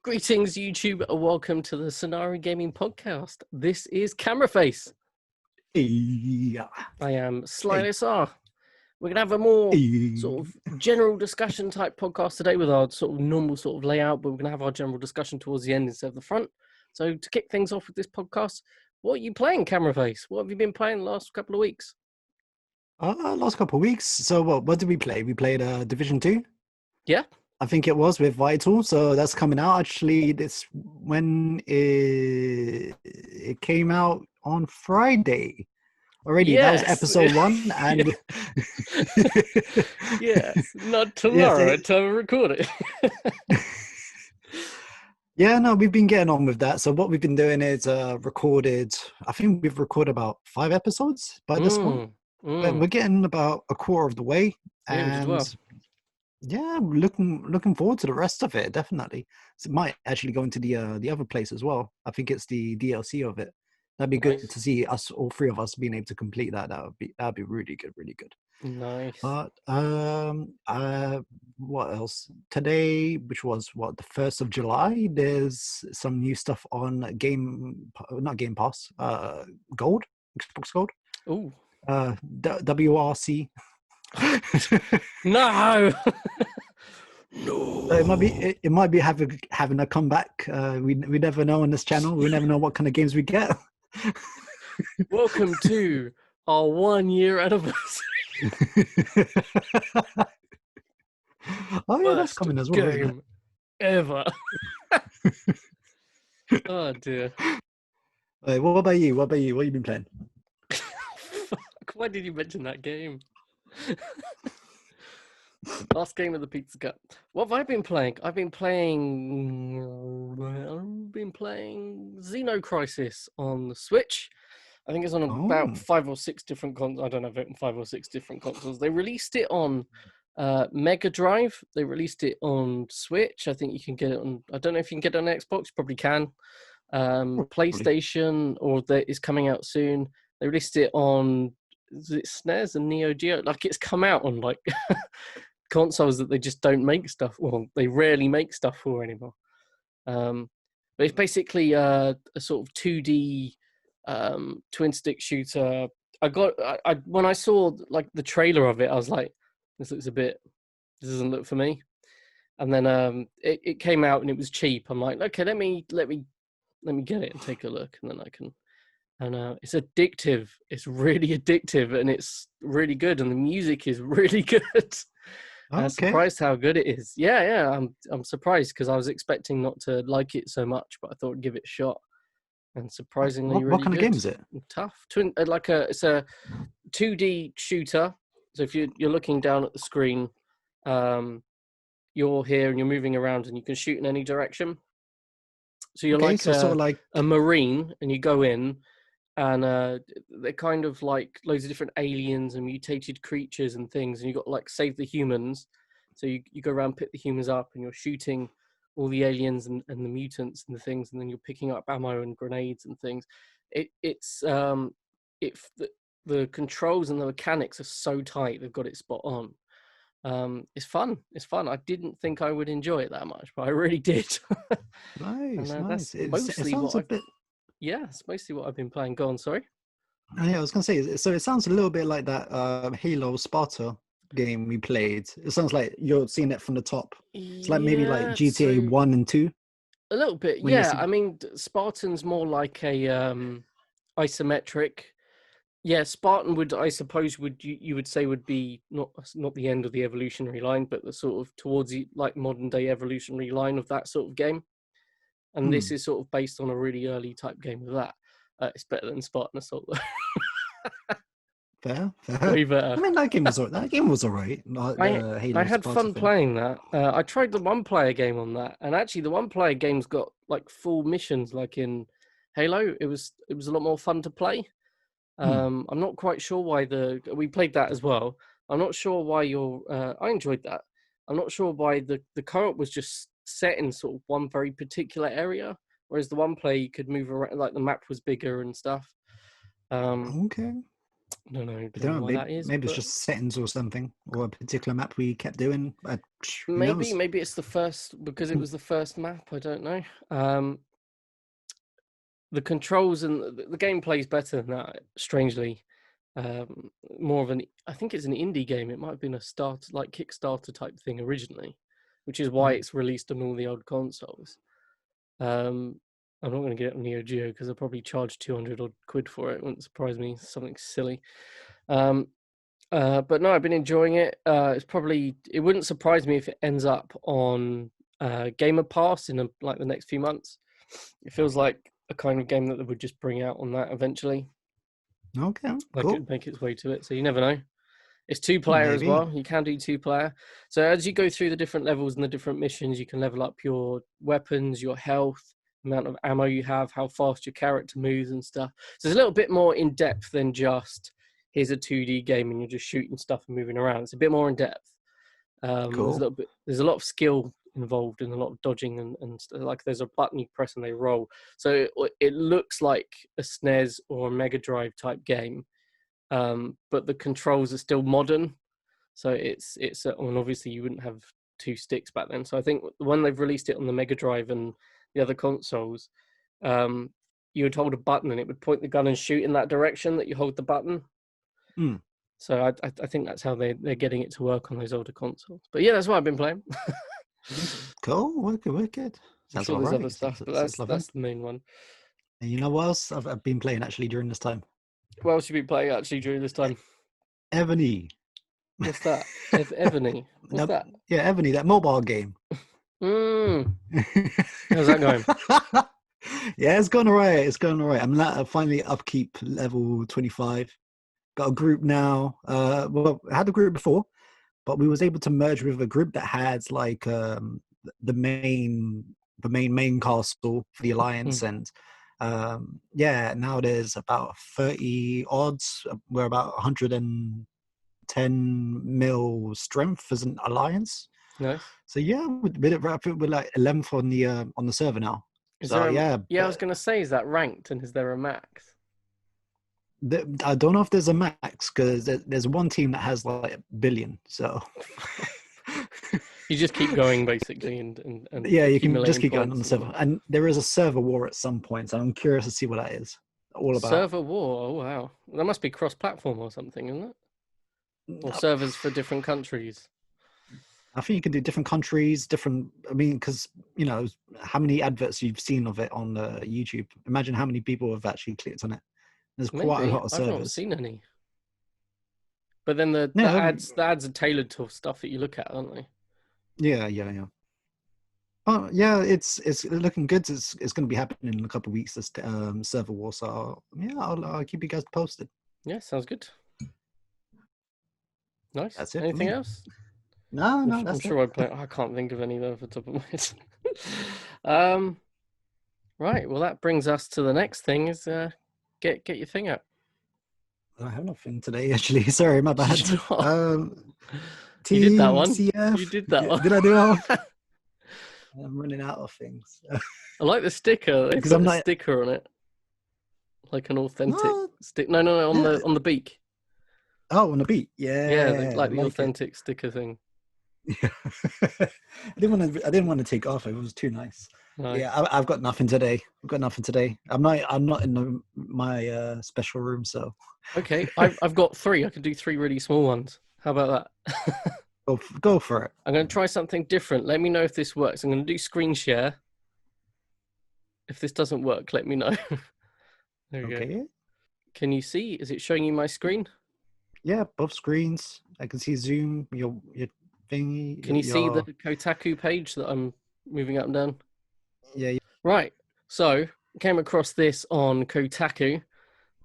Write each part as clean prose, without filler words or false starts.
Greetings, YouTube, and welcome to the Sunaru Gaming Podcast. This is Cameraface. Yeah. I am Slyless R. We're going to have a more sort of general discussion type podcast today with our sort of normal sort of layout, but we're going to have our general discussion towards the end instead of the front. So to kick things off with this podcast, what are you playing, Cameraface? What have you been playing the last couple of weeks? Last couple of weeks. So what did we play? We played Division 2. Yeah. I think it was with Vital. So that's coming out actually when it came out on Friday. Already, yes. That was episode 1, and yes, not tomorrow. Yes, time to record it. Yeah, no, we've been getting on with that. So what we've been doing is recorded. I think we've recorded about 5 episodes by this one. We're getting about a quarter of the way, and yeah, looking forward to the rest of it. Definitely, so it might actually go into the other place as well. I think it's the DLC of it. That'd be good to see us, all 3 of us, being able to complete that. That'd be really good, really good. Nice. But what else? Today, which was the 1st of July, there's some new stuff on not Game Pass, Gold, Xbox Gold. Ooh. WRC. No. No. It might be having a comeback. We never know on this channel. We never know what kind of games we get. Welcome to our 1-year anniversary. Oh yeah, that's coming as well. Game ever. Oh dear. Hey, what about you? What have you been playing? Fuck, why did you mention that game? Last game of the Pizza Cup. What have I been playing? I've been playing Xenocrisis on the Switch. I think it's on about 5 or 6 different consoles. I don't know if it's on 5 or 6 different consoles. They released it on Mega Drive. They released it on Switch. I think you can get it on. I don't know if you can get it on Xbox. You probably can. PlayStation, or it's coming out soon. They released it on SNES and Neo Geo. Like, it's come out on like consoles that they just don't make stuff. Well, they rarely make stuff for anymore. But it's basically a sort of 2D twin stick shooter. When I saw like the trailer of it, I was like, this doesn't look for me. And then it came out and it was cheap. I'm like, okay, let me get it and take a look, and then I can. And it's addictive. It's really addictive, and it's really good, and the music is really good. I'm surprised how good it is. Yeah. I'm surprised because I was expecting not to like it so much, but I thought I'd give it a shot. And surprisingly, really what kind good. of game is it? Tough. It's a 2D shooter. So if you're looking down at the screen, you're here and you're moving around, and you can shoot in any direction. So you're sort of like a marine, and you go in, and they're kind of like loads of different aliens and mutated creatures and things, and you got to like save the humans. So you go around, pick the humans up, and you're shooting all the aliens and the mutants and the things, and then you're picking up ammo and grenades and things. The controls and the mechanics are so tight; they've got it spot on. It's fun. I didn't think I would enjoy it that much, but I really did. Nice. That's mostly it's mostly what I've been playing. Go on, sorry. Yeah, I was gonna say. So it sounds a little bit like that Halo Sparta game we played. It sounds like you're seeing it from the top. It's like maybe like GTA 1 and 2. A little bit, yeah. I mean, Spartan's more like a isometric. Yeah, Spartan would be not the end of the evolutionary line, but the sort of towards the like modern day evolutionary line of that sort of game. And this is sort of based on a really early type game of that. It's better than Spartan Assault though. Fair. Way better. I mean, that game was alright. I had fun playing that. I tried the 1-player game on that, and actually the 1-player game's got like full missions, like in Halo. It was a lot more fun to play. I'm not quite sure why we played that as well. I'm not sure why I enjoyed that. I'm not sure why the co-op was just set in sort of one very particular area, whereas the 1-player you could move around, like the map was bigger and stuff. Okay. I don't I know don't know, why that is. maybe it's just settings or something, or a particular map we kept doing. Who knows? Maybe it's the first, because it was the first map. I don't know. The controls and the gameplay is better than that. Strangely, more of I think it's an indie game. It might have been a Kickstarter type thing originally, which is why it's released on all the old consoles. I'm not going to get it on Neo Geo because I'll probably charge 200 odd quid for it. It wouldn't surprise me. Something silly. But no, I've been enjoying it. It wouldn't surprise me if it ends up on Gamer Pass in the next few months. It feels like a kind of game that they would just bring out on that eventually. Okay, like cool. It'd make its way to it, so you never know. It's 2-player as well. You can do 2-player. So as you go through the different levels and the different missions, you can level up your weapons, your health, amount of ammo you have, how fast your character moves and stuff. So it's a little bit more in depth than just here's a 2D game and you're just shooting stuff and moving around. It's a bit more in depth. Cool. There's a lot of skill involved and a lot of dodging and like there's a button you press and they roll. So it looks like a SNES or a Mega Drive type game, but the controls are still modern. So it's and obviously you wouldn't have 2 sticks back then. So I think when they've released it on the Mega Drive and the other consoles, you would hold a button and it would point the gun and shoot in that direction that you hold the button. So I think that's how they're getting it to work on those older consoles. But yeah, that's what I've been playing. Cool, wicked. I'm sure there's other stuff, but that's the main one. And you know what else I've been playing actually during this time? What else have you been playing actually during this time? Ebony. What's that? Ebony? What's that? Yeah, Ebony, that mobile game. How's that going? Yeah, it's going all right. I'm finally upkeep level 25. Got a group now. Well, I had a group before, but we was able to merge with a group that had like the main castle for the Alliance, and now there's about 30 odds. We're about 110 mil strength as an Alliance. Nice. So yeah, we're like 11th on the server now. I was gonna say, is that ranked and is there a max? I don't know if there's a max because there's one team that has like 1 billion. So you just keep going basically, and yeah, you can just keep going on the server. And there is a server war at some point, so I'm curious to see what that is all about. Server war? Oh wow, that must be cross-platform or something, isn't it? Or servers for different countries. I think you can do different countries, because you know how many adverts you've seen of it on YouTube. Imagine how many people have actually clicked on it. There's quite a lot of servers. I've not seen any. But then the ads are tailored to stuff that you look at, aren't they? Yeah. Oh yeah, it's looking good. It's going to be happening in a couple of weeks. This server war. So I'll keep you guys posted. Yeah, sounds good. Nice. That's it. Anything else? No, I'm sure I can't think of any though off the top of my head. Right. Well, that brings us to the next thing. Is get your thing out. I have nothing today, actually. Sorry, my bad. You did that one. You did that one. Did I do that one? I'm running out of things. I like the sticker. Because I'm not a sticker on it, like an authentic stick. No, on the beak. Oh, on the beak. Yeah, like the authentic sticker thing. Yeah. I didn't want to take off. It was too nice. Nice. Yeah, I've got nothing today. I'm not in my special room, so. Okay, I've got 3. I could do 3 really small ones. How about that? Go for it. I'm going to try something different. Let me know if this works. I'm going to do screen share. If this doesn't work, let me know. There we go. Can you see? Is it showing you my screen? Yeah, both screens. I can see Zoom, your thingy. Can you see the Kotaku page that I'm moving up and down? Yeah. Right. So came across this on Kotaku,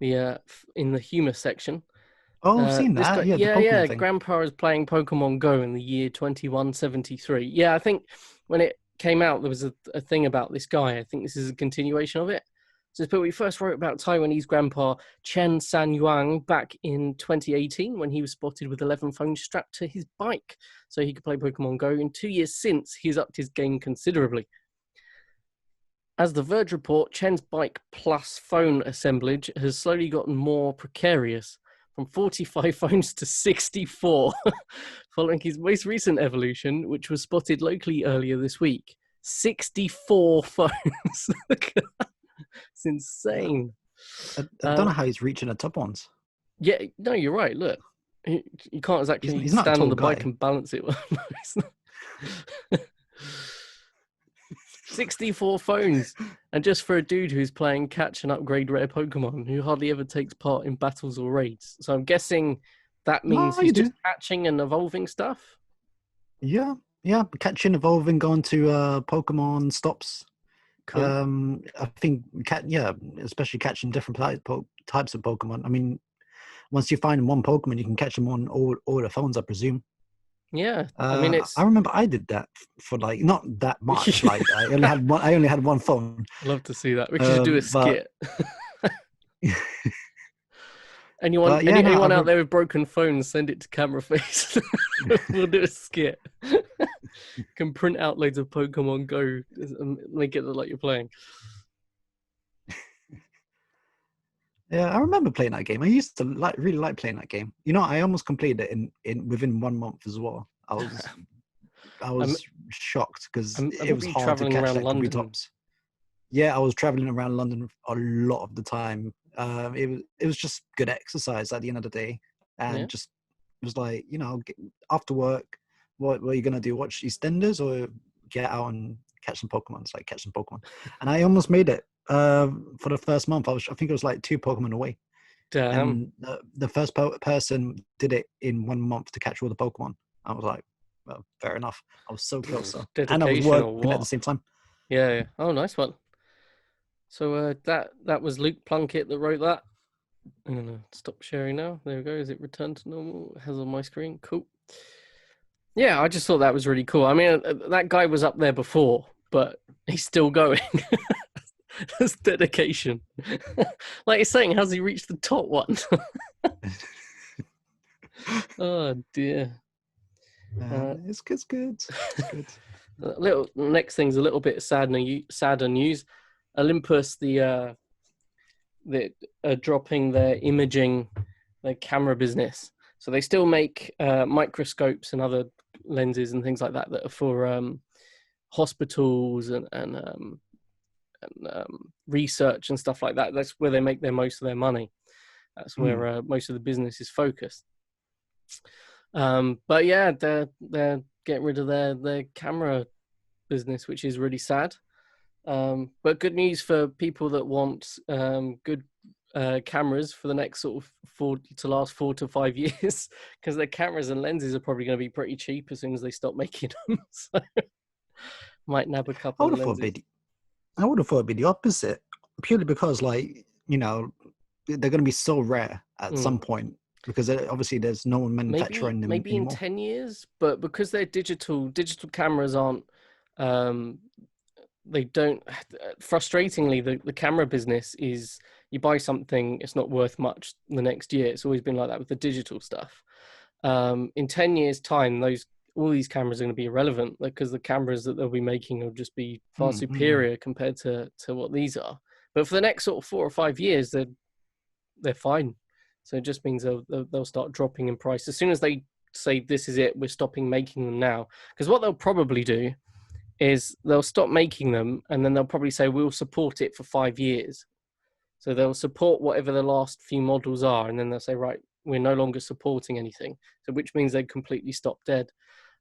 in the humor section. Oh, I've seen that. Yeah. Grandpa is playing Pokemon Go in the year 2173. Yeah, I think when it came out, there was a thing about this guy. I think this is a continuation of it. But we first wrote about Taiwanese grandpa Chen Sanyuan back in 2018 when he was spotted with 11 phones strapped to his bike so he could play Pokemon Go. In 2 years since, he's upped his game considerably. As The Verge report, Chen's bike plus phone assemblage has slowly gotten more precarious. from 45 phones to 64, following his most recent evolution, which was spotted locally earlier this week. 64 phones. It's insane. I don't know how he's reaching the top ones. Yeah, no, you're right. Look, you can't exactly He's not stand on the guy. bike and balance it. 64 phones, and just for a dude who's playing catch and upgrade rare Pokemon, who hardly ever takes part in battles or raids. So I'm guessing that means he's just catching and evolving stuff. Yeah, catching, evolving, going to Pokemon stops. Cool. I think especially catching different types of Pokemon. I mean, once you find one Pokemon, you can catch them on all the phones, I presume. Yeah, I mean, I remember I did that for like not that much. Like I only had one phone. Love to see that. We should do a skit. Anyone out there with broken phones, send it to Camera Face. We'll do a skit. Can print out loads of Pokemon Go and make it look like you're playing. Yeah, I remember playing that game. I used to really like playing that game. You know, I almost completed it in within 1 month as well. I was shocked because it was hard to catch that tops. Yeah, I was traveling around London a lot of the time. It was just good exercise at the end of the day, and just it was like, you know, after work, what are you gonna do? Watch EastEnders or get out and catch some Pokemon? It's like catch some Pokemon, and I almost made it. For the first month, I think it was like 2 Pokemon away. Damn. And the first person did it in 1 month to catch all the Pokemon. I was like, well, fair enough. I was so close. And I was working at the same time. Yeah. Oh, nice one. So that was Luke Plunkett that wrote that. I'm gonna stop sharing now. There we go. Is it returned to normal? It has on my screen. Cool. Yeah, I just thought that was really cool. I mean, that guy was up there before, but he's still going. That's dedication. Like you're saying, how's he reached the top one? Oh dear. It's good. Next thing's a little bit sadder news. Olympus, the dropping their imaging, their camera business. So they still make microscopes and other lenses and things like that are for hospitals and research and stuff like that. That's where they make most of their money. That's where most of the business is focused. But yeah, they're getting rid of their camera business, which is really sad. But good news for people that want good cameras for the next sort of 4 to 5 years, because their cameras and lenses are probably going to be pretty cheap as soon as they stop making them. So might nab a couple of lenses. I would have thought it'd be the opposite, purely because, like, you know, they're going to be so rare at some point, because obviously there's no one manufacturing them maybe anymore. In 10 years, but because they're digital cameras aren't, they don't, frustratingly, the camera business is, you buy something, it's not worth much the next year. It's always been like that with the digital stuff. In 10 years' time, all these cameras are going to be irrelevant, because the cameras that they'll be making will just be far superior compared to what these are. But for the next sort of 4 or 5 years, they're fine. So it just means they'll start dropping in price as soon as they say, this is it, we're stopping making them now. Because what they'll probably do is they'll stop making them, and then they'll probably say, we'll support it for 5 years. So they'll support whatever the last few models are, and then they'll say, right, we're no longer supporting anything. So which means they completely stop dead.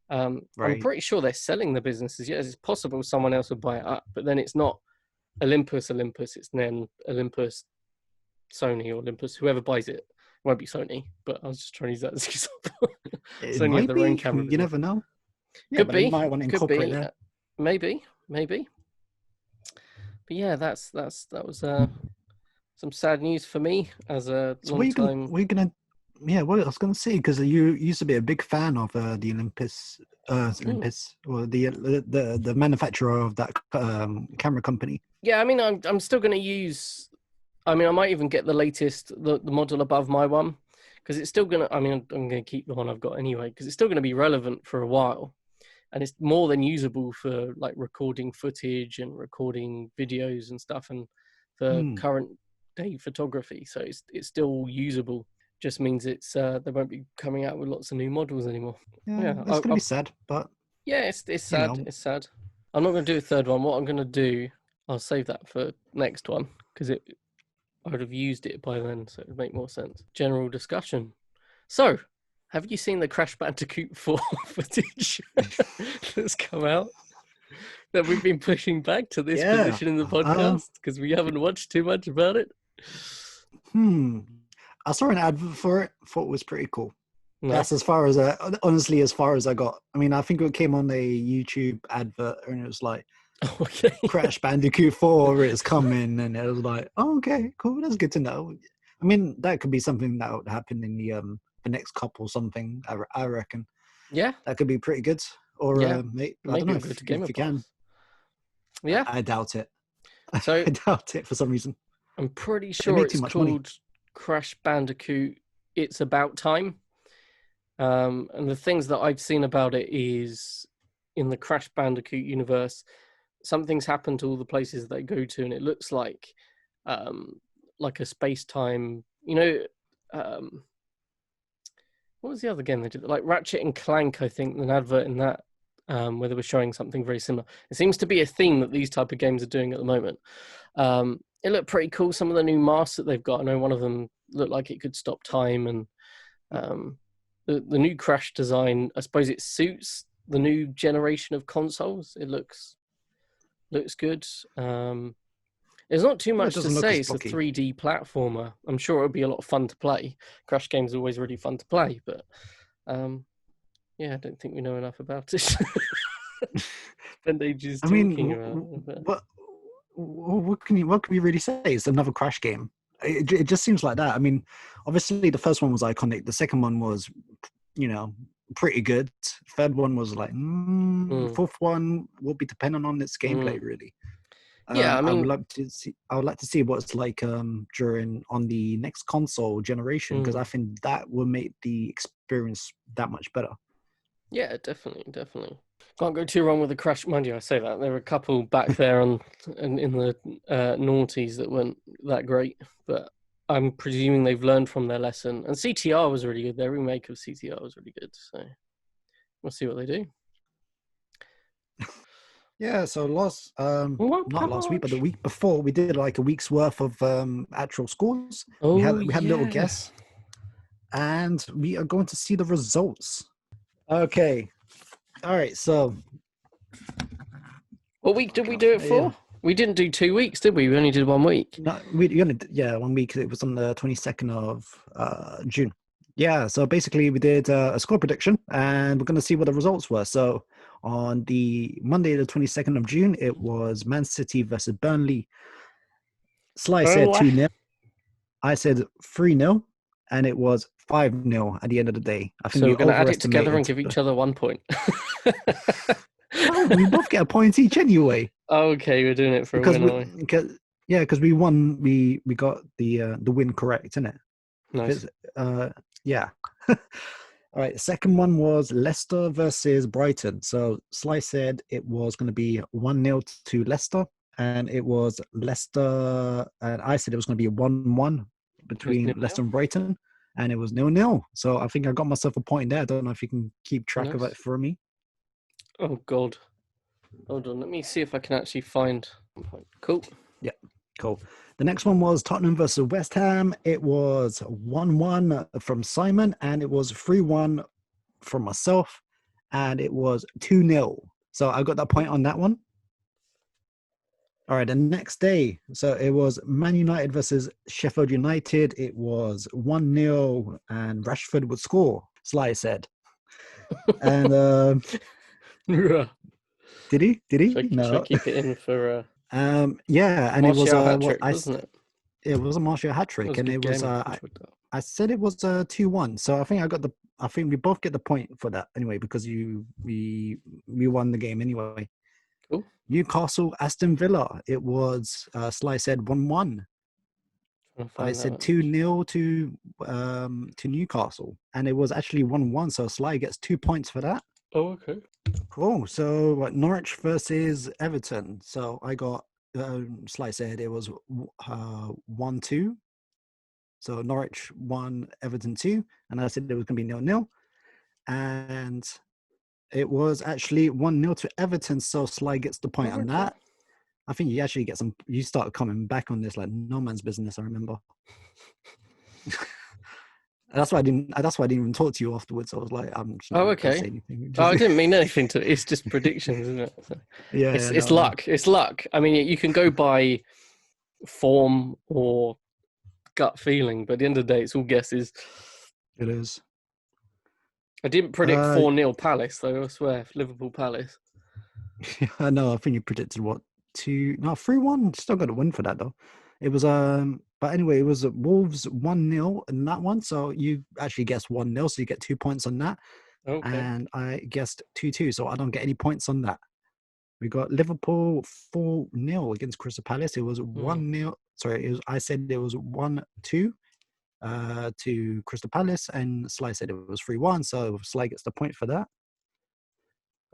Right. I'm pretty sure they're selling the businesses. Yes, it's possible someone else would buy it up, but then it's not Olympus. It's then Olympus, Sony, or Olympus, whoever buys it. It won't be Sony, but I was just trying to use that as an example. Sony have their own camera. You never know. Yeah, could be. Might want to incorporate that. Maybe. But yeah, that was some sad news for me as a long time. Yeah, well, I was going to say, because you used to be a big fan of the Olympus, or the manufacturer of that camera company. Yeah, I mean, I'm still going to use. I mean, I might even get the latest, the model above my one, because it's still going to. I mean, I'm going to keep the one I've got anyway, because it's still going to be relevant for a while, and it's more than usable for like recording footage and recording videos and stuff, and for current day photography. So it's still usable. just means it's they won't be coming out with lots of new models anymore. Yeah, it's going to be sad, but yeah, it's sad. It's sad. I'm not going to do a third one. What I'm going to do, I'll save that for next one because I would have used it by then, so it would make more sense. General discussion. So, have you seen the Crash Bandicoot 4 footage that's come out? That we've been pushing back to this position in the podcast because we haven't watched too much about it. I saw an advert for it. Thought it was pretty cool. No. That's as far as honestly, as far as I got. I mean, I think it came on a YouTube advert, and it was like, Crash Bandicoot 4 is coming, and it was like, oh, okay, cool. That's good to know. I mean, that could be something that would happen in the next couple something. I reckon. Yeah, that could be pretty good. Or I don't know if you can. Yeah, I doubt it. So I doubt it for some reason. I'm pretty sure it's called Crash Bandicoot. It's About Time. And the things that I've seen about it is in the Crash Bandicoot universe, something's happened to all the places they go to, and it looks like a space-time. What was the other game they did? Like Ratchet and Clank, I think, an advert in that. Where they were showing something very similar. It seems to be a theme that these type of games are doing at the moment. It looked pretty cool. Some of the new masks that they've got, I know one of them looked like it could stop time, and the new Crash design, I suppose it suits the new generation of consoles. It looks good. There's not too much to say. It's a 3D platformer. I'm sure it'll be a lot of fun to play. Crash games are always really fun to play, but yeah, I don't think we know enough about it. Bandage's talking about. What can we really say? It's another Crash game. It just seems like that. I mean, obviously the first one was iconic. The second one was, pretty good. Third one was like, fourth one will be dependent on its gameplay, really. Yeah, I mean, I would like to see what it's like on the next console generation, because I think that will make the experience that much better. Yeah, definitely. Can't go too wrong with the Crash. Mind you, I say that there were a couple back there in the noughties that weren't that great, but I'm presuming they've learned from their lesson. And CTR was really good. Their remake of CTR was really good. So we'll see what they do. Yeah. So not last week, but the week before, we did like a week's worth of actual scores. We had a little guess, and we are going to see the results. Okay. All right. So, what week did we do it for? Yeah. We didn't do 2 weeks, did we? We only did 1 week. No, 1 week. It was on the 22nd of June. Yeah. So basically, we did a score prediction, and we're going to see what the results were. So on the Monday, the 22nd of June, it was Man City versus Burnley. Sly said 2-0. I said 3-0. And it was 5-0 at the end of the day. I think so we're going to add it together and give each other 1 point. No, we both get a point each anyway. Okay, we're doing it for a win, because we won. We got the win correct, isn't it? Nice. Yeah. All right. Second one was Leicester versus Brighton. So Sly said it was going to be 1-0 to Leicester, and it was Leicester. And I said it was going to be 1-1. Between Leicester and Brighton, and it was 0-0. So I think I got myself a point there. I don't know if you can keep track of it for me. Oh God, hold on. Let me see if I can actually find. Cool. Yeah, cool. The next one was Tottenham versus West Ham. It was 1-1 from Simon, and it was 3-1 from myself, and it was 2-0. So I got that point on that one. All right, the next day, so it was Man United versus Sheffield United. It was 1-0, and Rashford would score, Sly said. And did he? No. Should I keep it in for? Yeah, and Martial it was hat-trick, wasn't it? It was a Martial hat trick, and it was. I said it was 2-1, so I think we both get the point for that anyway, because we won the game anyway. Cool. Newcastle, Aston Villa. It was Sly said 1-1. I said 2-0 to Newcastle, and it was actually 1-1. So Sly gets 2 points for that. Oh, okay. Cool. So Norwich versus Everton. So I got Sly said it was 1-2. So Norwich 1, Everton 2, and I said it was going to be 0-0. And it was actually 1-0 to Everton, so Sly gets the point on that. I think you actually get you started coming back on this like no man's business, I remember. That's why I didn't even talk to you afterwards. I was like, I'm just not going to say anything. I didn't mean anything to it. It's just predictions, isn't it? So it's luck. It's luck. I mean, you can go by form or gut feeling, but at the end of the day, it's all guesses. It is. I didn't predict 4-0 Palace, though, I swear. Liverpool Palace. I know. I think you predicted 3-1. Still got a win for that, though. It was, but anyway, it was Wolves 1-0 in that one. So you actually guessed 1-0, so you get 2 points on that. Okay. And I guessed 2-2, so I don't get any points on that. We got Liverpool 4-0 against Crystal Palace. It was 1-0. Sorry, I said it was 1-2 to Crystal Palace, and Sly said it was 3-1. So Sly gets the point for that.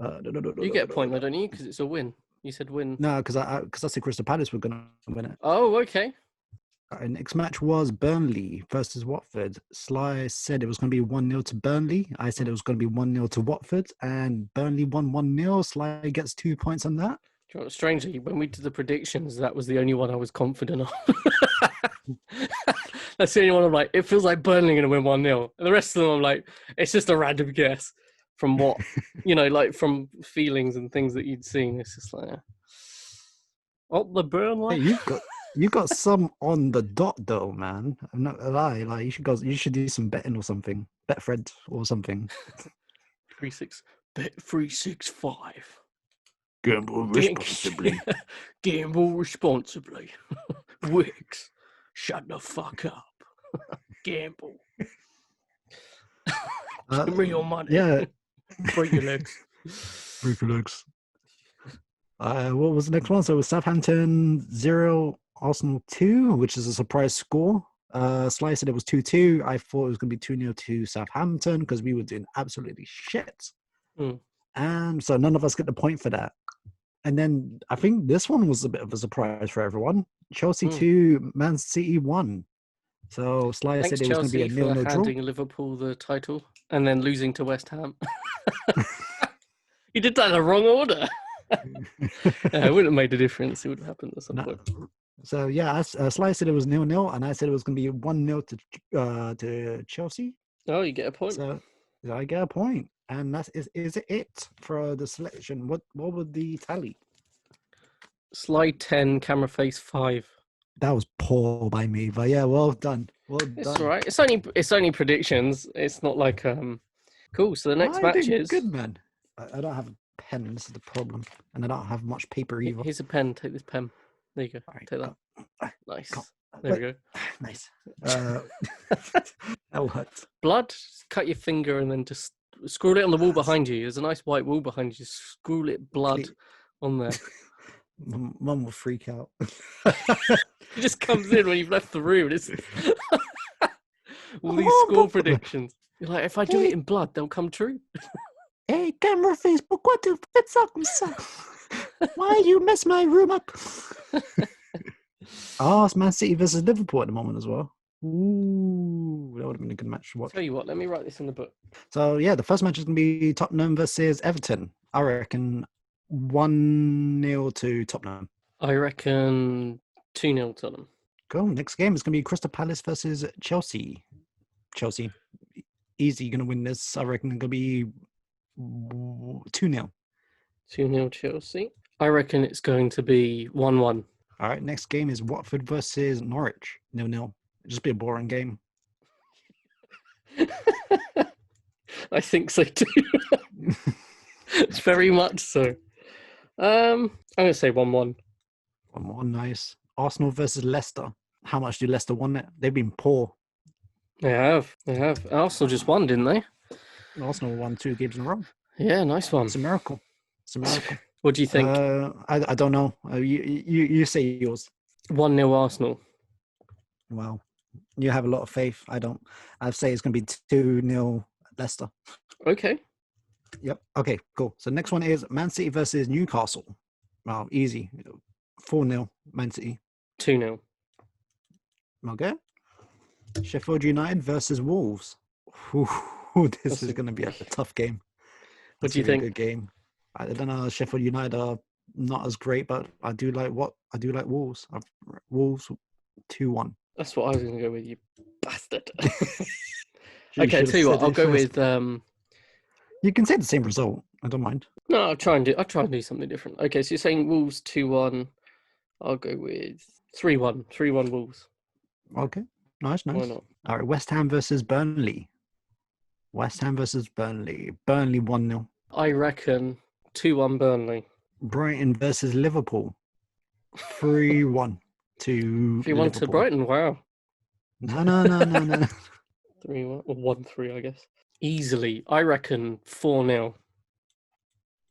You get a point, though, don't you? Because it's a win. You said win. No, because I said Crystal Palace were going to win it. Oh, okay. Our next match was Burnley versus Watford. Sly said it was going to be 1-0 to Burnley. I said it was going to be 1-0 to Watford, and Burnley won 1-0. Sly gets 2 points on that. Do you know what, strangely, when we did the predictions, that was the only one I was confident of. That's the only one I'm like, it feels like Burnley are going to win 1-0. And the rest of them, I'm like, it's just a random guess from what, like from feelings and things that you'd seen. It's just like, the Burnley. Hey, you got some on the dot though, man. I'm not gonna lie. Like you should do some betting or something. Betfred or something. Bet 365. Gamble responsibly. Gamble responsibly. Wicks, shut the fuck up. Gamble. Give me your money. Yeah. Break your legs. Break your legs. What was the next one? So it was Southampton 0, Arsenal 2, which is a surprise score. Sly said it was 2-2. I thought it was going to be 2-0 to Southampton because we were doing absolutely shit. And so none of us get the point for that. And then I think this one was a bit of a surprise for everyone. Chelsea 2, Man City 1. So Sly said it was going to be a 0-0 draw. Handing Liverpool the title and then losing to West Ham. You did that in the wrong order. It wouldn't have made a difference. It would have happened at some point. So yeah, Sly said it was 0-0, and I said it was going to be 1-0 to Chelsea. Oh, you get a point. So I get a point, and that is it for the selection. What would the tally? Slide 10, camera face 5. That was poor by me, but yeah, well done. It's all right. It's only predictions. It's not like cool. So the next match is good, man. I don't have a pen. This is the problem, and I don't have much paper either. Here's a pen. Take this pen. There you go. Right, take that. Nice. There we go. Nice. That hurt. Blood. Cut your finger and then just scroll it on the wall behind you. There's a nice white wall behind you. Scroll it blood on there. Mum will freak out. He just comes in when you've left the room. It's all these score predictions. You're like, if I do it in blood, they'll come true. Hey, camera Facebook, what the fuck? Why you mess my room up? It's Man City versus Liverpool at the moment as well. Ooh, that would have been a good match to watch. Tell you what, let me write this in the book. So yeah, the first match is going to be Tottenham versus Everton. I reckon 1-0 to Tottenham. I reckon 2-0 Tottenham. Cool. Next game is going to be Crystal Palace versus Chelsea. Chelsea, easy going to win this. I reckon it's going to be 2-0. 2-0 Chelsea. I reckon it's going to be 1-1. All right, next game is Watford versus Norwich. 0-0. It'll just be a boring game. I think so too. It's very much so. I'm going to say 1-1. 1-1, nice. Arsenal versus Leicester. How much do Leicester want it? They've been poor. They have. Arsenal just won, didn't they? Arsenal won 2 games in a row. Yeah, nice one. It's a miracle. What do you think? I don't know. You say yours. 1-0 Arsenal. Wow. You have a lot of faith. I don't. I'd say it's going to be 2-0 Leicester. Okay. Yep. Okay, cool. So next one is Man City versus Newcastle. Wow, easy. 4-0 Man City. 2-0. Okay. Sheffield United versus Wolves. Ooh, this is going to be a tough game. What do you think? A good game. I don't know. Sheffield United are not as great, but I do like Wolves. Wolves 2-1. That's what I was going to go with, you bastard. You Okay, tell you what, I'll go with. You can say the same result. I don't mind. No, I'll try and do something different. Okay, so you're saying Wolves 2-1. I'll go with 3-1. 3-1 Wolves. Okay, nice. Why not? All right, West Ham versus Burnley. Burnley 1-0. I reckon 2-1 Burnley. Brighton versus Liverpool. 3-1 to 3-1 Liverpool. to Brighton. Wow. No. 3-1 or 1-3, I guess. Easily, I reckon 4-0.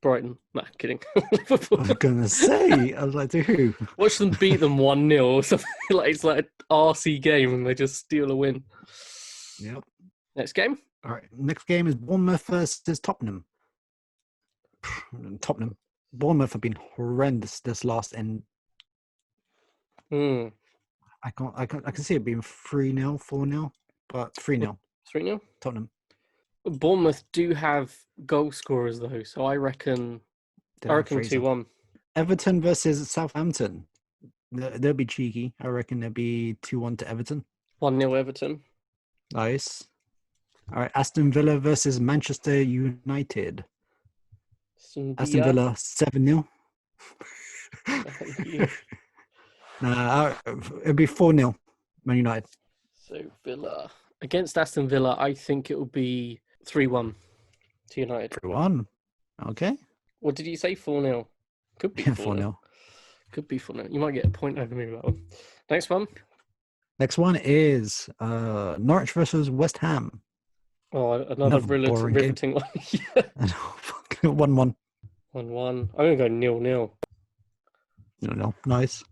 Brighton. Nah, kidding. I was gonna say, I was like, to who? Watch them beat them 1-0 or something. Like it's like an RC game and they just steal a win. Yep. Next game. All right. Next game is Bournemouth versus Tottenham. Bournemouth have been horrendous this last end. I can see it being 3-0, 4-0, but 3-0. 3-0? Tottenham. Bournemouth do have goal scorers though, so I reckon 2-1. Everton versus Southampton. They'll be cheeky. I reckon they'll be 2-1 to Everton. 1-0 Everton. Nice. All right, Aston Villa versus Manchester United. Aston Villa 7-0. Nah, it'll be 4-0 Man United. So Villa against Aston Villa, I think it will be 3-1 to United. 3-1. Okay. What did you say? 4-0. Could be 4-0. Could be 4-0. You might get a point over me with that one. Next one. Next one is Norwich versus West Ham. Oh, another riveting one. 1-1. 1-1. I'm going to go 0-0. 0-0. Nice.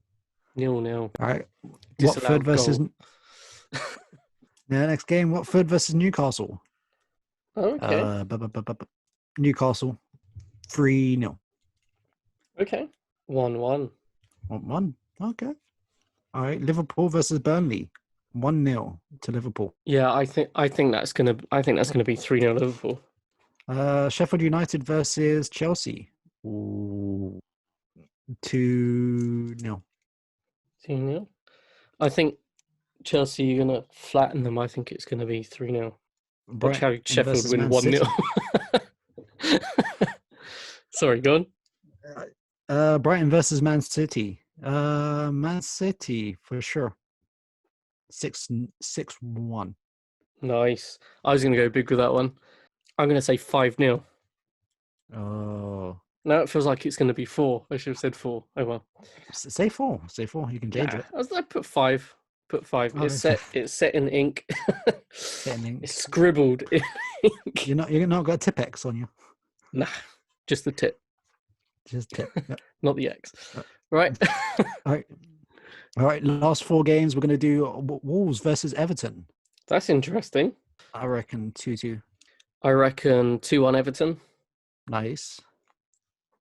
0-0. All right. Watford versus... next game, Watford versus Newcastle. Okay. Newcastle 3-0. Okay. 1-1. 1-1. Okay. All right. Liverpool versus Burnley. 1-0 to Liverpool. Yeah, I think that's gonna be 3-0 Liverpool. Sheffield United versus Chelsea. 2-0. 2-0. I think Chelsea, you're going to flatten them. I think it's going to be 3-0. Watch how Sheffield win 1-0. Sorry, go on. Brighton versus Man City. Man City, for sure. 6-1. Nice. I was going to go big with that one. I'm going to say 5-0. Oh. Now it feels like it's going to be 4. I should have said 4. Oh, well. Say 4. You can change it. I put 5. Put 5. Oh, it's set in ink. It's scribbled in ink. You're not got a Tipex on you? Nah, just the tip. Just tip. Yep. Not the X. Right. All right. Last 4 games, we're going to do Wolves versus Everton. That's interesting. I reckon 2-2. I reckon 2-1 Everton. Nice.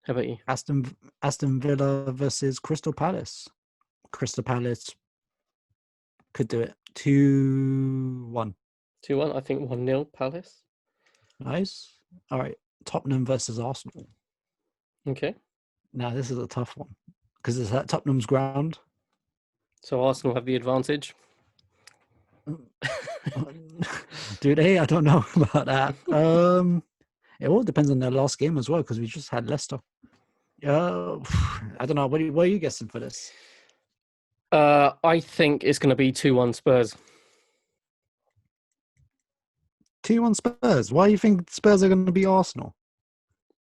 How about you? Aston Villa versus Crystal Palace. Crystal Palace could do it. 2-1. 2-1. I think 1-0 Palace. Nice. All right. Tottenham versus Arsenal. Okay. Now this is a tough one because it's at Tottenham's ground. So Arsenal have the advantage. Do they? I don't know about that. It all depends on their last game as well because we just had Leicester. I don't know. What are you guessing for this? I think it's going to be 2-1 Spurs. 2-1 Spurs? Why do you think Spurs are going to beat Arsenal?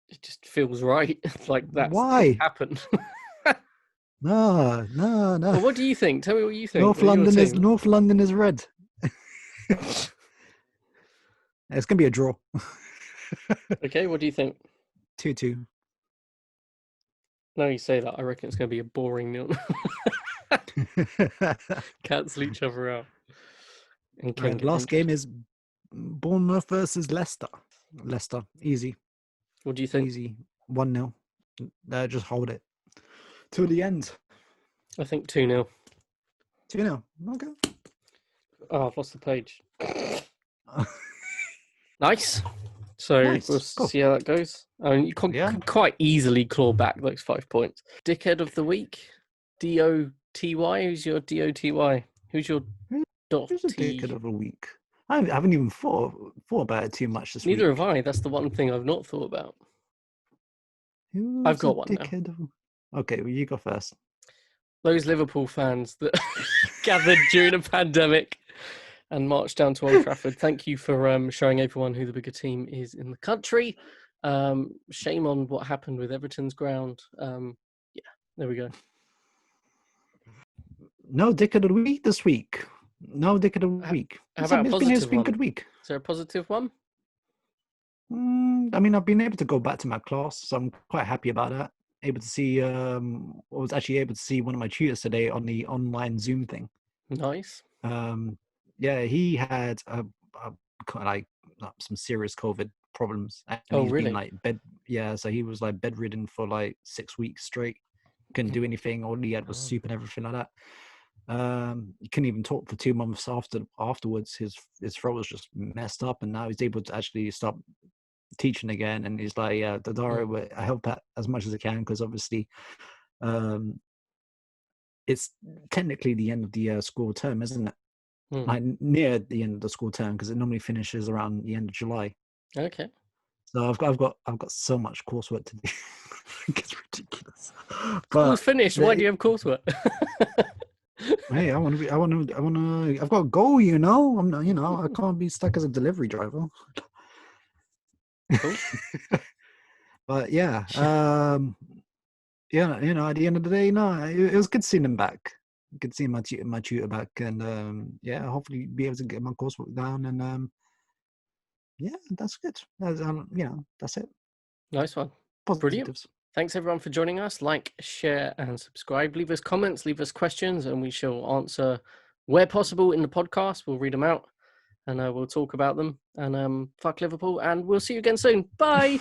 It just feels right. Like that's why happened. No. Well, what do you think? Tell me what you think. North London is red. It's going to be a draw. Okay, what do you think? 2-2. No, you say that. I reckon it's going to be a boring 0. Cancel each other out. Right, last game is Bournemouth versus Leicester. Leicester, easy. What do you think? Easy. 1-0. Just hold it till the end. I think 2-0. 2-0. Okay. Oh, I've lost the page. Nice. So we'll see how that goes. I mean, you can quite easily claw back those 5 points. Dickhead of the week, D-O-T-Y. Who's your D-O-T-Y? Who's your Who's a dickhead of the week? I haven't even thought about it too much this week. Neither have I. That's the one thing I've not thought about. I've got one now. Okay, well, you go first. Those Liverpool fans that gathered during a pandemic and marched down to Old Trafford. Thank you for showing everyone who the bigger team is in the country. Shame on what happened with Everton's ground. Yeah, there we go. No dickhead of the week this week. No dickhead of the week. How about it's been a good week. Is there a positive one? I mean, I've been able to go back to my class, so I'm quite happy about that. Able to see, I was actually able to see one of my tutors today on the online Zoom thing. Nice. Yeah, he had some serious COVID problems. And he's really? Been, so he was bedridden for 6 weeks straight. Couldn't do anything. All he had was soup and everything like that. He couldn't even talk for 2 months afterwards. His throat was just messed up, and now he's able to actually stop teaching again. And he's like, yeah, Dodaro, I help out as much as I can, because obviously it's technically the end of the school term, isn't it? Near the end of the school term, because it normally finishes around the end of July. Okay. So I've got so much coursework to do. It's ridiculous. School's finished. Why do you have coursework? Hey, I've got a goal, I'm not, I can't be stuck as a delivery driver. Cool. But yeah, at the end of the day, it was good seeing him back. Good seeing my tutor back, and hopefully be able to get my coursework down, and that's good. That's it. Nice one. Positives. Brilliant. Thanks everyone for joining us. Like, share, and subscribe. Leave us comments, leave us questions, and we shall answer where possible in the podcast. We'll read them out, and we'll talk about them. And fuck Liverpool, and we'll see you again soon. Bye.